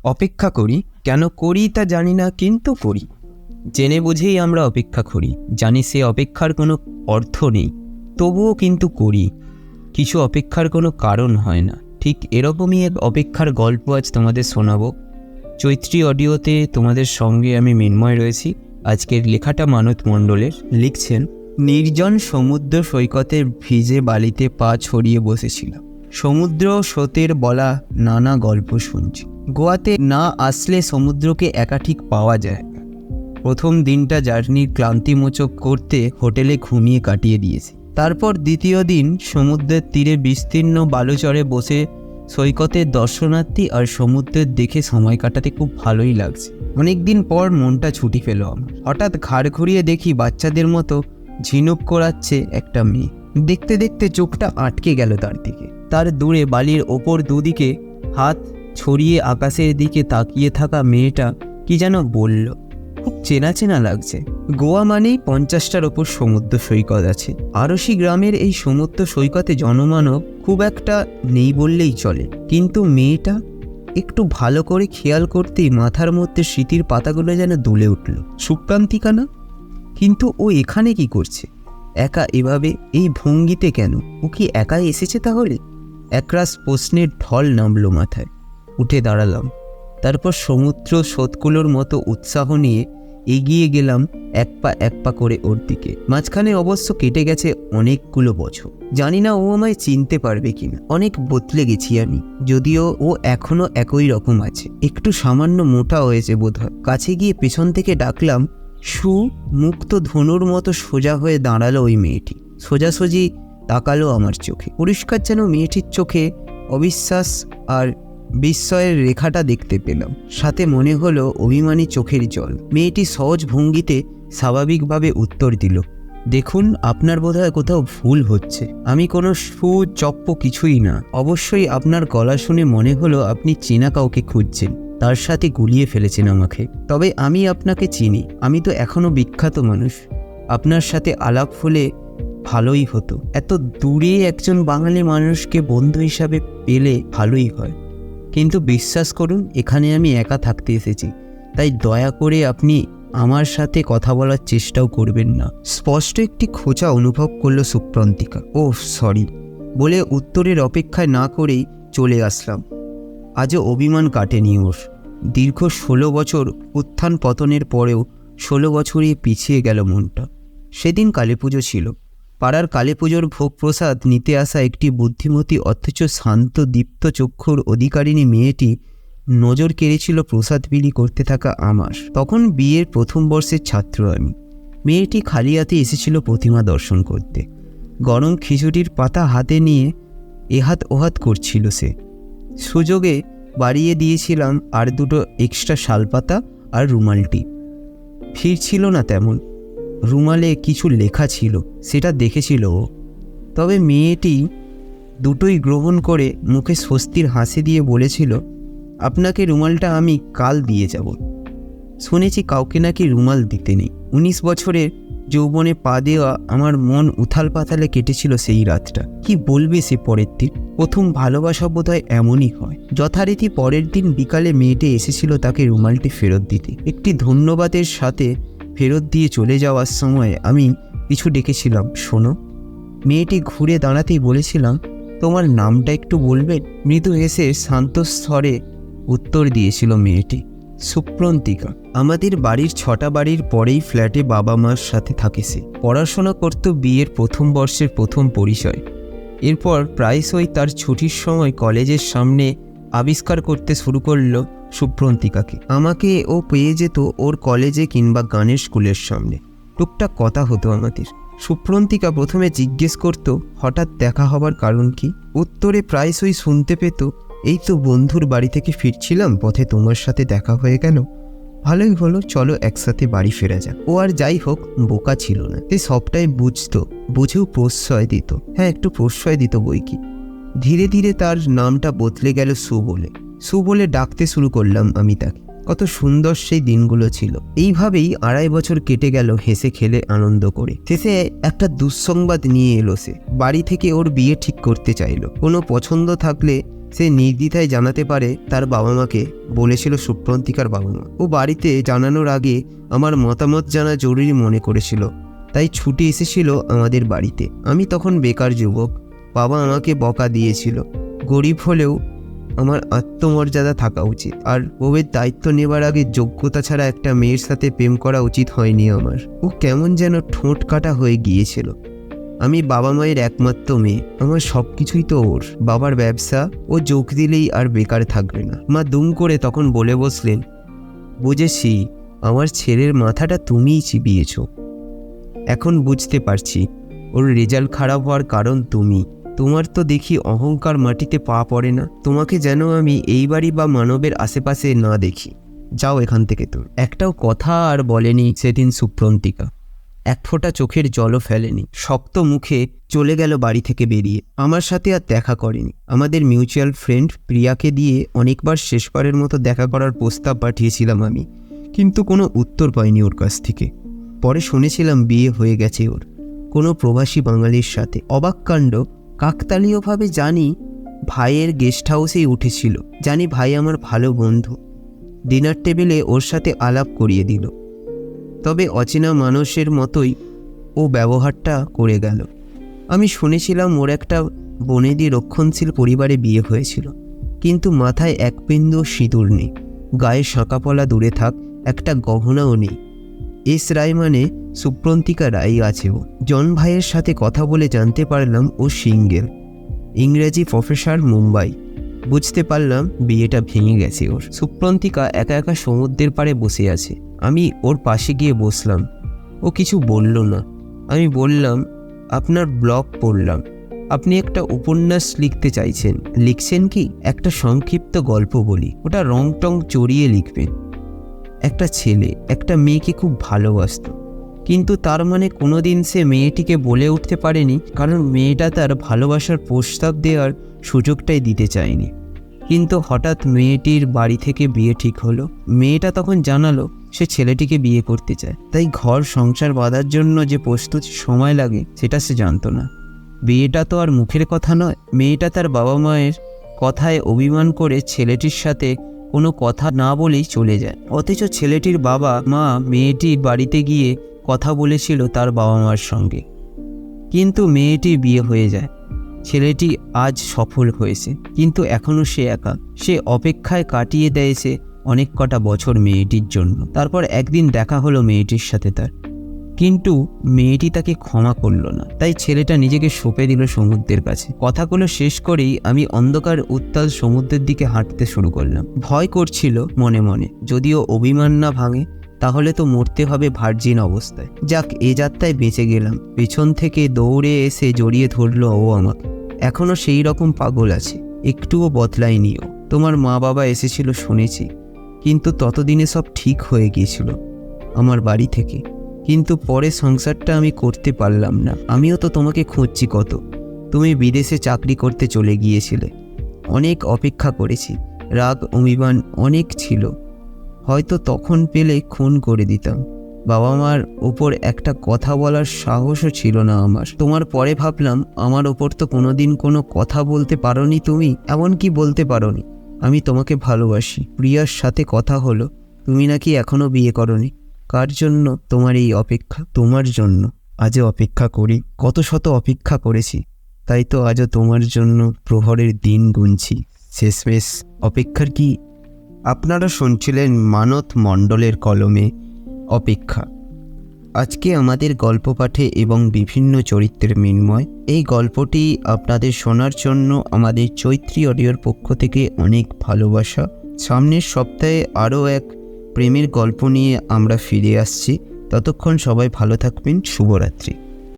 অপেক্ষা করি, কেন করি তা জানি না, কিন্তু করি। জেনে বুঝেই আমরা অপেক্ষা করি, জানি সে অপেক্ষার কোনো অর্থ নেই, তবুও কিন্তু করি। কিছু অপেক্ষার কোনো কারণ হয় না। ঠিক এরকমই এক অপেক্ষার গল্প আজ তোমাদের শোনাবো। চৈত্রী অডিওতে তোমাদের সঙ্গে আমি মিন্ময় রয়েছি। আজকের লেখাটা মানত মণ্ডলের। লিখছেন, নির্জন সমুদ্র সৈকতে ভিজে বালিতে পা ছড়িয়ে বসেছিলাম। সমুদ্র স্রোতের বলা নানা গল্প শুনছি। গোয়াতে না আসলে সমুদ্রকে একা ঠিক পাওয়া যায় না। প্রথম দিনটা জার্নির ক্লান্তিমোচক করতে হোটেলে ঘুমিয়ে কাটিয়ে দিয়েছি। তারপর দ্বিতীয় দিন সমুদ্রের তীরে বিস্তীর্ণ বালুচরে বসে সৈকতের দর্শনার্থী আর সমুদ্রের দেখে সময় কাটাতে খুব ভালোই লাগছে। অনেকদিন পর মনটা ছুটি পেল আমার। হঠাৎ ঘাড় ঘুরিয়ে দেখি বাচ্চাদের মতো ঝিনুক করাচ্ছে একটা মেয়ে। দেখতে দেখতে চোখটা আটকে গেল তার দিকে। তার দূরে বালির ওপর দুদিকে হাত ছড়িয়ে আকাশের দিকে তাকিয়ে থাকা মেয়েটা কি যেন বলল। খুব চেনা চেনা লাগছে। গোয়া মানেই 50টার ওপর সমুদ্র সৈকত আছে। আরশি গ্রামের এই সমুদ্র সৈকতে জনমানব খুব একটা নেই বললেই চলে। কিন্তু মেয়েটা একটু ভালো করে খেয়াল করতেই মাথার মধ্যে স্মৃতির পাতাগুলো যেন দুলে উঠল। সুপ্রান্তিকা না? কিন্তু ও এখানে কি করছে একা এভাবে, এই ভঙ্গিতে কেন? ও কি একাই এসেছে তাহলে? একরাশ প্রশ্নের ঢল নামলো মাথায়। উঠে দাঁড়ালাম। তারপর সমুদ্র স্রোতগুলোর মতো উৎসাহ নিয়ে এগিয়ে গেলাম এক পা করে ওর দিকে। মাঝখানে অবশ্য কেটে গেছে অনেকগুলো বছর। জানি না ও আমায় চিনতে পারবে কিনা। অনেক বদলে গেছি আমি, যদিও ও এখনো একই রকম আছে। একটু সামান্য মোটা হয়েছে বোধহয়। কাছে গিয়ে পেছন থেকে ডাকলাম, সু। মুক্ত ধনুর মতো সোজা হয়ে দাঁড়ালো ওই মেয়েটি। সোজাসুজি তাকালো আমার চোখে। পরিষ্কার যেন মেয়েটির চোখে অবিশ্বাস আর বিস্ময়ের রেখাটা দেখতে পেলাম। সাথে মনে হলো অভিমানী চোখের জল। মেয়েটি সহজ ভঙ্গিতে স্বাভাবিকভাবে উত্তর দিল, দেখুন, আপনার বোধহয় কোথাও ভুল হচ্ছে। আমি কোনো চপ্প কিছুই না। অবশ্যই আপনার গলা শুনে মনে হলো আপনি চেনা কাউকে খুঁজছেন, তার সাথে গুলিয়ে ফেলেছেন আমাকে। তবে আমি আপনাকে চিনি। আমি তো এখনো বিখ্যাত মানুষ। আপনার সাথে আলাপ হলে ভালোই হতো। এত দূরে একজন বাঙালি মানুষকে বন্ধু হিসাবে পেলে ভালোই হয়। কিন্তু বিশ্বাস করুন, এখানে আমি একা থাকতে এসেছি, তাই দয়া করে আপনি আমার সাথে কথা বলার চেষ্টাও করবেন না। স্পষ্ট একটি খোঁচা অনুভব করলো সুপ্রান্তিকা। ওহ সরি বলে উত্তরের অপেক্ষায় না করেই চলে আসলাম। আজও অভিমান কাটেনি ওর। দীর্ঘ 16 বছর উত্থান পতনের পরেও 16 বছরই পিছিয়ে গেল মনটা। সেদিন কালীপুজো ছিল। পাড়ার কালীপুজোর ভোগ প্রসাদ নিতে আসা একটি বুদ্ধিমতী অথচ শান্ত দীপ্ত চক্ষুর অধিকারিণী মেয়েটি নজর কেড়েছিল প্রসাদ বিলি করতে থাকা আমার। তখন বিয়ের প্রথম বর্ষের ছাত্র আমি। মেয়েটি খালি হাতে এসেছিল প্রতিমা দর্শন করতে। গরম খিচুড়ির পাতা হাতে নিয়ে এহাত ওহাত করছিল সে। সুযোগে বাড়িয়ে দিয়েছিলাম আর দুটো এক্সট্রা শালপাতা আর রুমালটি। ভিড় ছিল না তেমন। রুমালে কিছু লেখা ছিল, সেটা দেখেছিল ও। তবে মেয়েটি দুটোই গ্রহণ করে মুখে স্বস্তির হাসি দিয়ে বলেছিল, আপনাকে রুমালটা আমি কাল দিয়ে যাব। শুনেছি কাউকে নাকি রুমাল দিতে নেই। 19 বছরের যৌবনে পা দেওয়া আমার মন উথাল পাতালে কেটেছিল সেই রাতটা। কি বলবে সে পরের দিন? প্রথম ভালোবাসা বোধহয় এমনই হয়। যথারীতি পরের দিন বিকালে মেয়েটি এসেছিল তাকে রুমালটি ফেরত দিতে। একটি ধন্যবাদের সাথে ফেরত দিয়ে চলে যাওয়ার সময় আমি কিছু ডেকেছিলাম, শোনো। মেয়েটি ঘুরে দাঁড়াতেই বলেছিলাম, তোমার নামটা একটু বলবেন? মৃদু হেসে শান্ত স্তরে উত্তর দিয়েছিল মেয়েটি, সুপ্রান্তিকা। আমাদের বাড়ির 6টা বাড়ির পরেই ফ্ল্যাটে বাবা মার সাথে থাকে সে। পড়াশোনা করত, বিয়ের প্রথম বর্ষের প্রথম পরিচয়। এরপর প্রায়শই তার ছুটির সময় কলেজের সামনে আবিষ্কার করতে শুরু করলো সুপ্রান্তিকাকে। আমাকে ও পেয়ে যেত ওর কলেজে কিংবা গানের স্কুলের সামনে। টুকটাক কথা হতো আমাদের। সুপ্রান্তিকা প্রথমে জিজ্ঞেস করত হঠাৎ দেখা হবার কারণ কি। উত্তরে প্রায়শই শুনতে পেত, এই তো বন্ধুর বাড়ি থেকে ফিরছিলাম, পথে তোমার সাথে দেখা হয়ে গেল, ভালোই হলো, চলো একসাথে বাড়ি ফেরা যাক। ও আর যাই হোক বোকা ছিল না, সে সবটাই বুঝতো, বুঝেও প্রশ্রয় দিত। হ্যাঁ, একটু প্রশ্রয় দিত বই কি। ধীরে ধীরে তার নামটা বদলে গেল সু বলে। সু বলে ডাকতে শুরু করলাম আমি তাকে। কত সুন্দর সেই দিনগুলো ছিল। এইভাবেই 2.5 বছর কেটে গেল হেসে খেলে আনন্দ করে। শেষে একটা দুঃসংবাদ নিয়ে এলো সে। বাড়ি থেকে ওর বিয়ে ঠিক করতে চাইলো। কোনো পছন্দ থাকলে সে নির্দ্বিধায় জানাতে পারে তার বাবা মাকে, বলেছিল সুপ্রন্তিকার বাবা মা। ও বাড়িতে জানানোর আগে আমার মতামত জানা জরুরি মনে করেছিল, তাই ছুটে এসেছিল আমাদের বাড়িতে। আমি তখন বেকার যুবক, বাবা আমাকে বকা দিয়েছিল। গরিব হলেও আমার আত্মমর্যাদা থাকা উচিত, আর বউয়ের দায়িত্ব নেবার আগে যোগ্যতা ছাড়া একটা মেয়ের সাথে প্রেম করা উচিত হয়নি আমার। ও কেমন যেন ঠোঁট কাটা হয়ে গিয়েছিল। আমি বাবা মায়ের একমাত্র মেয়ে, আমার সব কিছুই তো ওর। বাবার ব্যবসা, ও যোগ দিলেই আর বেকার থাকবে না। মা দুম করে তখন বলে বসলেন, বুঝেছি, আমার ছেলের মাথাটা তুমিই চিবিয়েছ। এখন বুঝতে পারছি ওর রেজাল্ট খারাপ হওয়ার কারণ তুমি। তোমার তো দেখি অহংকার মাটিতে পা পড়ে না। তোমাকে যেন আমি এই বাড়ি বা মানবের আশেপাশে না দেখি। যাও এখান থেকে তুমি। একটাও কথা আর বলেনি সেদিন সুপ্রন্তিকা, এক ফোঁটা চোখের জলও ফেলেনি। শক্ত মুখে চলে গেল বাড়ি থেকে বেরিয়ে। আমার সাথে আর দেখা করেনি। আমাদের মিউচুয়াল ফ্রেন্ড প্রিয়াকে দিয়ে অনেকবার শেষবারের মতো দেখা করার প্রস্তাব পাঠিয়েছিলাম আমি, কিন্তু কোনো উত্তর পাইনি ওর কাছ থেকে। পরে শুনেছিলাম বিয়ে হয়ে গেছে ওর কোনো প্রবাসী বাঙালির সাথে। অবাক কাণ্ড, কাকতালীয়ভাবে জানি ভাইয়ের গেস্ট হাউসেই উঠেছিল। জানি ভাই আমার ভালো বন্ধু, ডিনার টেবিলে ওর সাথে আলাপ করিয়ে দিল। তবে অচেনা মানুষের মতোই ও ব্যবহারটা করে গেল। আমি শুনেছিলাম ওর একটা বনেদি রক্ষণশীল পরিবারে বিয়ে হয়েছিল, কিন্তু মাথায় এক বিন্দু সিঁদুর নেই, গায়ে শাঁকাপলা দূরে থাক, একটা গহনাও নেই। এস রায় মানে সুপ্রন্তিকা রায় আছে। ও জন ভাইয়ের সাথে কথা বলে জানতে পারলাম ও সিঙ্গেল, ইংরেজি প্রফেসর, মুম্বাই। বুঝতে পারলাম বিয়েটা ভেঙে গেছে ওর। সুপ্রন্তিকা একা একা সমুদ্রের পাড়ে বসে আছে। আমি ওর পাশে গিয়ে বসলাম। ও কিছু বলল না। আমি বললাম, আপনার ব্লগ পড়লাম, আপনি একটা উপন্যাস লিখতে চাইছেন। লিখছেন কি? একটা সংক্ষিপ্ত গল্প বলি, ওটা রং টং চড়িয়ে লিখবেন। একটা ছেলে একটা মেয়েকে খুব ভালোবাসত, কিন্তু তার মানে কোনোদিন সে মেয়েটিকে বলে উঠতে পারেনি, কারণ মেয়েটা তার ভালোবাসার প্রস্তাব দেওয়ার সুযোগটাই দিতে চায়নি। কিন্তু হঠাৎ মেয়েটির বাড়ি থেকে বিয়ে ঠিক হলো। মেয়েটা তখন জানালো সে ছেলেটিকে বিয়ে করতে চায়, তাই ঘর সংসার বাঁধার জন্য যে প্রস্তুতি সময় লাগে সেটা সে জানতো না। বিয়েটা তো আর মুখের কথা নয়। মেয়েটা তার বাবা মায়ের কথায় অভিমান করে ছেলেটির সাথে কোনো কথা না বলেই চলে যায়। অথচ ছেলেটির বাবা মা মেয়েটির বাড়িতে গিয়ে কথা বলেছিল তার বাবা মার সঙ্গে, কিন্তু মেয়েটির বিয়ে হয়ে যায়। ছেলেটি আজ সফল হয়েছে, কিন্তু এখনও সে একা। সে অপেক্ষায় কাটিয়ে দিয়েছে অনেক কটা বছর মেয়েটির জন্য। তারপর একদিন দেখা হলো মেয়েটির সাথে তার, কিন্তু মেয়েটি তাকে ক্ষমা করলো না। তাই ছেলেটা নিজেকে সঁপে দিল সমুদ্রের কাছে। কথাগুলো শেষ করেই আমি অন্ধকার উত্তাল সমুদ্রের দিকে হাঁটতে শুরু করলাম। ভয় করছিল মনে মনে, যদিও অভিমান না ভাঙে তাহলে তো মরতে হবে ভার্জিন অবস্থায়। যাক, এ যাত্রায় বেঁচে গেলাম। পেছন থেকে দৌড়ে এসে জড়িয়ে ধরলো ও আমাকে। এখনও সেই রকম পাগল আছে, একটুও বদলায়নি ও। তোমার মা বাবা এসেছিল শুনেছি, কিন্তু ততদিনে সব ঠিক হয়ে গিয়েছিল আমার বাড়ি থেকে। কিন্তু পরে সংসারটা আমি করতে পারলাম না। আমিও তো তোমাকে খুঁজছি কত। তুমি বিদেশে চাকরি করতে চলে গিয়েছিলে। অনেক অপেক্ষা করেছি, রাগ অভিমান অনেক ছিল। হয়তো তখন পেলে খুন করে দিতাম। বাবা মার ওপর একটা কথা বলার সাহসও ছিল না আমার। তোমার পরে ভাবলাম, আমার ওপর তো কোনোদিন কোনো কথা বলতে পারোনি তুমি, এমনকি বলতে পারোনি আমি তোমাকে ভালোবাসি। প্রিয়ার সাথে কথা হলো, তুমি নাকি এখনও বিয়ে করনি। কার জন্য তোমার এই অপেক্ষা? তোমার জন্য আজও অপেক্ষা করি। কত শত অপেক্ষা করেছি, তাই তো আজও তোমার জন্য প্রহরের দিন গুনছি। শেষমেশ অপেক্ষার কি? আপনারা শুনছিলেন মানত মণ্ডলের কলমে অপেক্ষা। আজকে আমাদের গল্প পাঠে এবং বিভিন্ন চরিত্রের মিন্ময়। এই গল্পটি আপনাদের শোনার জন্য আমাদের চৈত্রী অডিওর পক্ষ থেকে অনেক ভালোবাসা। সামনের সপ্তাহে আরও এক প্রেমের গল্প নিয়ে আমরা ফিরে আসছি। ততক্ষণ সবাই ভালো থাকবেন। শুভরাত্রি।